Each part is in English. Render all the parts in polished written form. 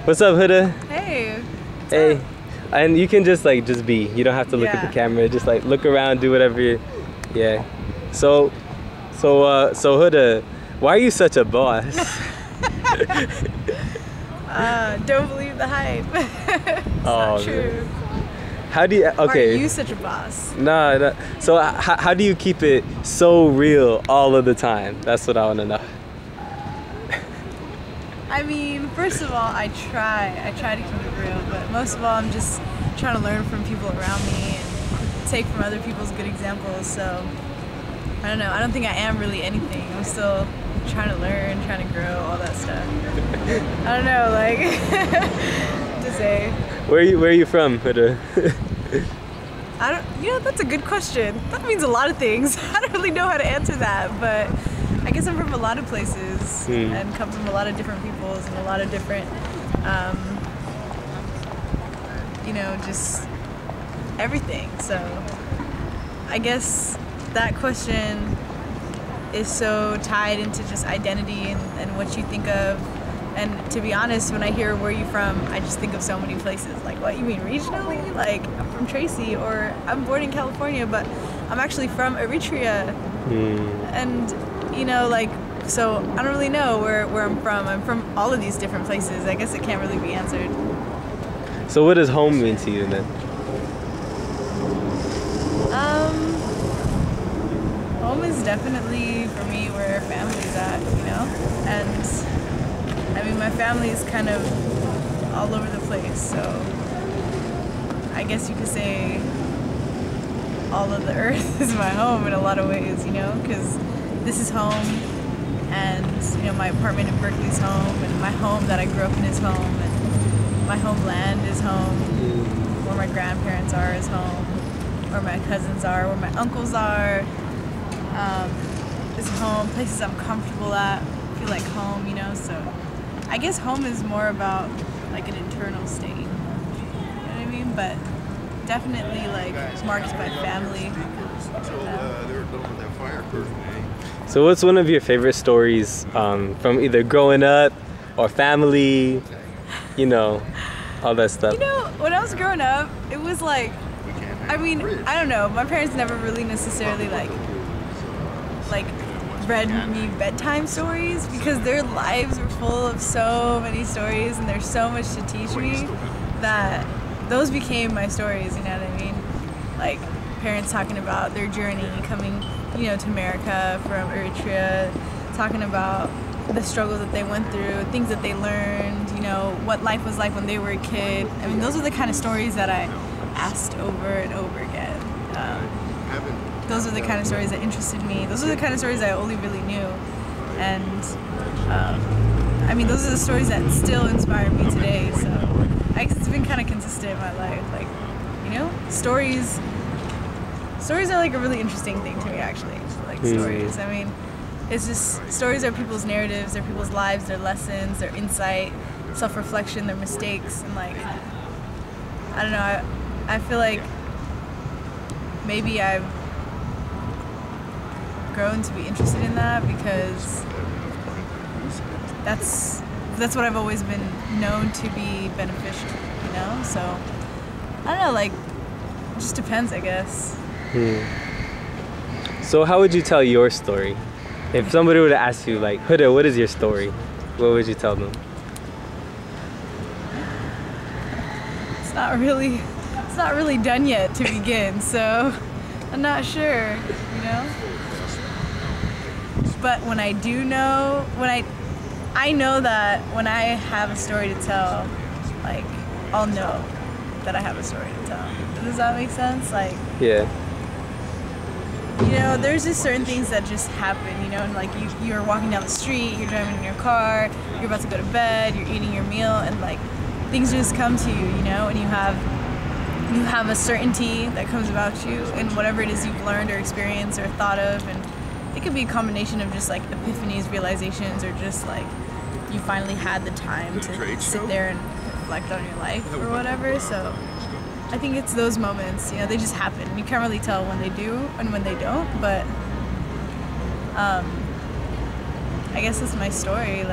What's up, Huda? Hey. Hey. And you can just be. You don't have to look at the camera. Just like look around, do whatever you. Yeah. So Huda, why are you such a boss? Don't believe the hype. It's not true. Man. How do you? Okay. Why are you such a boss? Nah. So how do you keep it so real all of the time? That's what I want to know. I mean, first of all, I try to keep it real, but most of all, I'm just trying to learn from people around me and take from other people's good examples. So I don't know. I don't think I am really anything. I'm still trying to learn, trying to grow, all that stuff. I don't know, like to say. Where are you from, Huda? That's a good question. That means a lot of things. I don't really know how to answer that, but I guess I'm from a lot of places and come from a lot of different peoples and a lot of different, just everything. So I guess that question is so tied into just identity and what you think of. And to be honest, when I hear where you're from, I just think of so many places. Like, what, you mean regionally? Like, I'm from Tracy, or I'm born in California, but I'm actually from Eritrea. And, so I don't really know where I'm from. I'm from all of these different places. I guess it can't really be answered. So what does home mean to you then? Home is definitely, for me, where family's at, And I mean, my family is kind of all over the place, so I guess you could say all of the earth is my home in a lot of ways, because this is home, and, my apartment in Berkeley's home, and my home that I grew up in is home, and my homeland is home, where my grandparents are is home, where my cousins are, where my uncles are, is home, places I'm comfortable at, feel like home, so I guess home is more about like an internal state, you know what I mean? But definitely marked by family. So what's one of your favorite stories from either growing up or family, all that stuff? When I was growing up, it was I don't know, my parents never really necessarily read me bedtime stories because their lives were full of so many stories and there's so much to teach me that those became my stories, you know what I mean? Like parents talking about their journey coming, to America from Eritrea, talking about the struggles that they went through, things that they learned, what life was like when they were a kid. I mean, those are the kind of stories that I asked over and over again. Those are the kind of stories that interested me. Those are the kind of stories I only really knew. And, those are the stories that still inspire me today. So I guess it's been kind of consistent in my life. Stories are a really interesting thing to me, actually. Stories. It's just, stories are people's narratives, they're people's lives, their lessons, their insight, self-reflection, their mistakes. And I don't know, I feel like maybe I've grown to be interested in that because that's what I've always been known to be beneficial, So I don't know, it just depends, I guess. So how would you tell your story? If somebody were to ask you, Huda, what is your story? What would you tell them? It's not really done yet to begin, so I'm not sure, But when I do know, I know that when I have a story to tell, I'll know that I have a story to tell. Does that make sense? Yeah. There's just certain things that just happen, and you're walking down the street, you're driving in your car, you're about to go to bed, you're eating your meal, and things just come to you, and you have a certainty that comes about you and whatever it is you've learned or experienced or thought of, and it could be a combination of just epiphanies, realizations, or just you finally had the time to sit there and reflect on your life or whatever. So I think it's those moments, they just happen. You can't really tell when they do and when they don't, but I guess that's my story.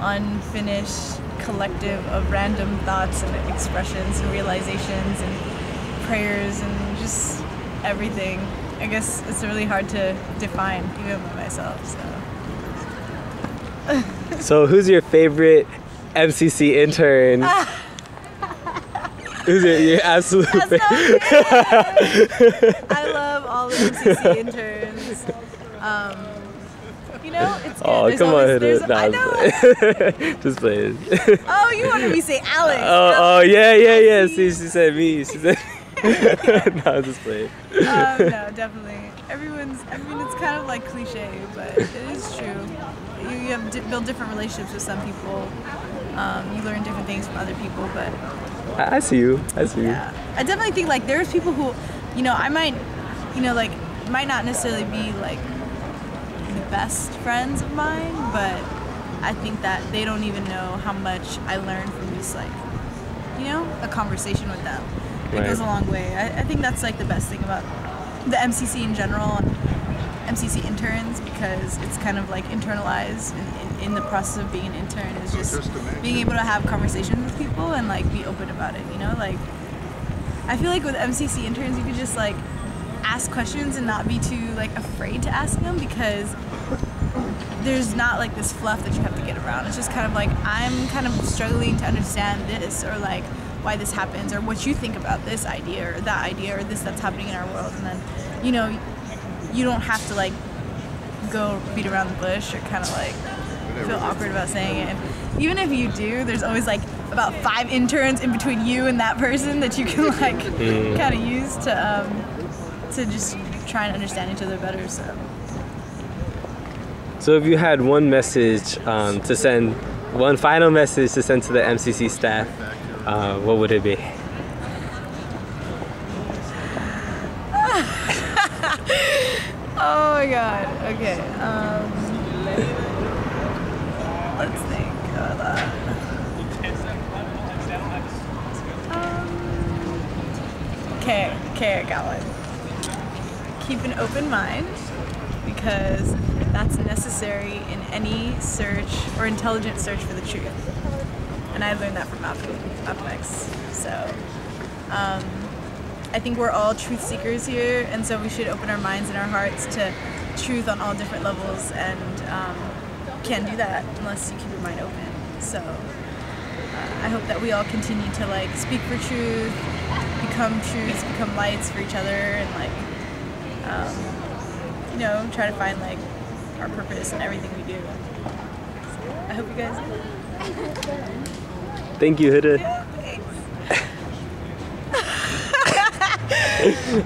unfinished collective of random thoughts and expressions and realizations and prayers and just everything. I guess it's really hard to define even by myself. So who's your favorite MCC intern? Who's your absolute favorite? I love all the MCC interns. You know, it's good. Oh, come on, Huda. I know. Just play it. Oh, you wanted me to say Alex. Oh, yeah. See, she said me. She said no, just play it. No, definitely. I mean, it's kind of like cliche, but it is true. You have to build different relationships with some people. You learn different things from other people, but I see you. Yeah. I definitely think like there's people who, you know, I might, you know, like might not necessarily be like the best friends of mine, but I think that they don't even know how much I learned from just like, you know, a conversation with them. It goes a long way. I think that's like the best thing about the MCC in general and MCC interns, because it's kind of like internalized in the process of being an intern is just being able to have conversations with people and like be open about it, you know? Like, I feel like with MCC interns you could just like ask questions and not be too like afraid to ask them, because there's not like this fluff that you have to get around. It's just kind of like, I'm kind of struggling to understand this, or like why this happens, or what you think about this idea or that idea or this that's happening in our world. And then, you know, you don't have to like go beat around the bush or kind of like feel awkward about saying it. And even if you do, there's always like about 5 interns in between you and that person that you can like kind of use to just try and understand each other better. So if you had one message to send, one final message to send to the MCC staff, what would it be? Oh my god. Okay. Let's think about that. Okay, I got one. Keep an open mind, because that's necessary in any search or intelligent search for the truth. And I learned that from Malcolm X. So I think we're all truth seekers here, and so we should open our minds and our hearts to truth on all different levels, and can't do that unless you keep your mind open. So I hope that we all continue to like speak for truth, become truths, become lights for each other, and like you know, try to find like our purpose in everything we do. So I hope you guys do. Thank you, Huda. Yeah, thanks.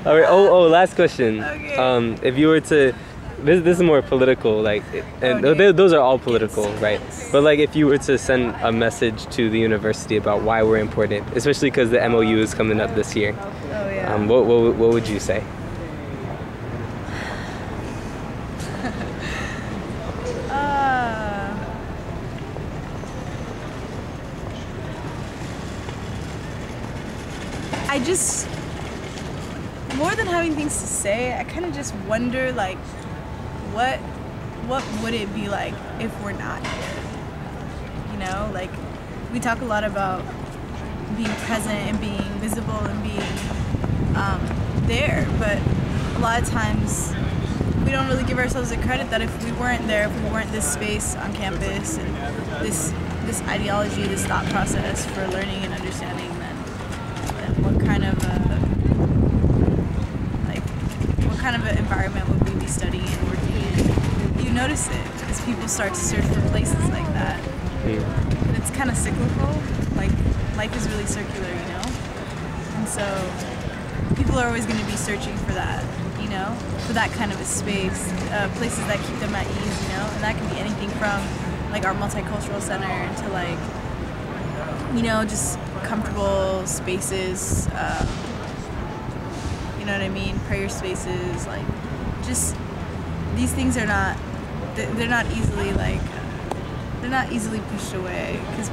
All right. Oh, last question. Okay. If you were to, this is more political, like, and those are all political, right? But like, if you were to send a message to the university about why we're important, especially because the MOU is coming up this year, what would you say? I just, more than having things to say, I kind of just wonder, like, what would it be like if we're not here? You know, like, we talk a lot about being present and being visible and being there, but a lot of times we don't really give ourselves the credit that if we weren't there, if we weren't this space on campus and this ideology, this thought process for learning and understanding, then what kind of an environment would we be studying and working in? You notice it as people start to search for places like that. And it's kind of cyclical. Like, life is really circular, you know? And so people are always going to be searching for that, you know? For that kind of a space, places that keep them at ease, you know? And that can be anything from like our multicultural center to like, you know, just comfortable spaces, you know what I mean, prayer spaces, like, just, these things are not, they're not easily like, they're not easily pushed away, because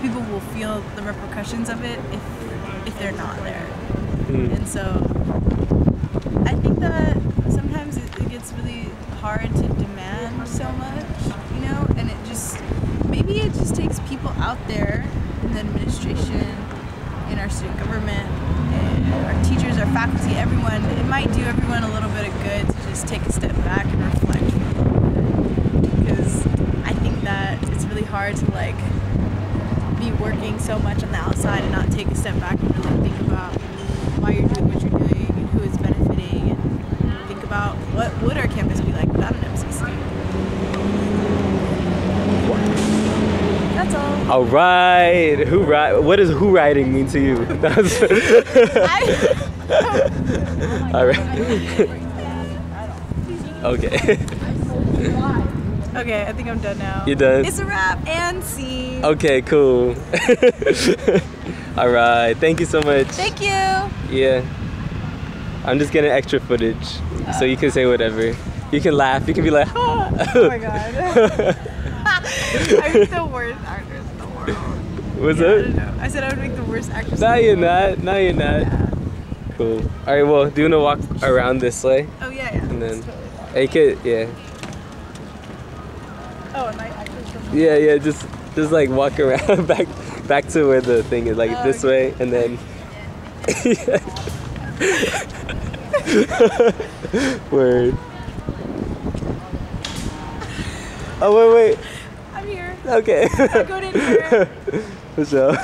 people will feel the repercussions of it if they're not there. And so I think that sometimes it gets really hard to demand so much, you know, and it just just takes people out there in the administration, in our student government, and our teachers, our faculty, everyone. It might do everyone a little bit of good to just take a step back and reflect for a little bit. Because I think that it's really hard to like be working so much on the outside and not take a step back and really think about why you're doing what you're doing and who it's benefiting, and think about what would our campus be like without an MCC. That's all. All right. What does who riding mean to you? All right. Okay. Okay, I think I'm done now. You done? It's a wrap and scene. Okay, cool. All right. Thank you so much. Thank you. Yeah. I'm just getting extra footage, so you can say whatever. You can laugh. You can be like, ah. Oh my god. I'm the worst actress in the world. What's I up? don't know. I said I would make the worst actress. No, in the you're world. not. No, you're not. Yeah. Cool. All right. Well, do you want to walk around this way? Oh yeah, yeah. And then, That's totally you could, yeah. Oh, a night actress from Yeah. Just like walk around back to where the thing is, like this okay. way, and then. Word. Oh wait. I'm here. Okay. I go in here. For sure.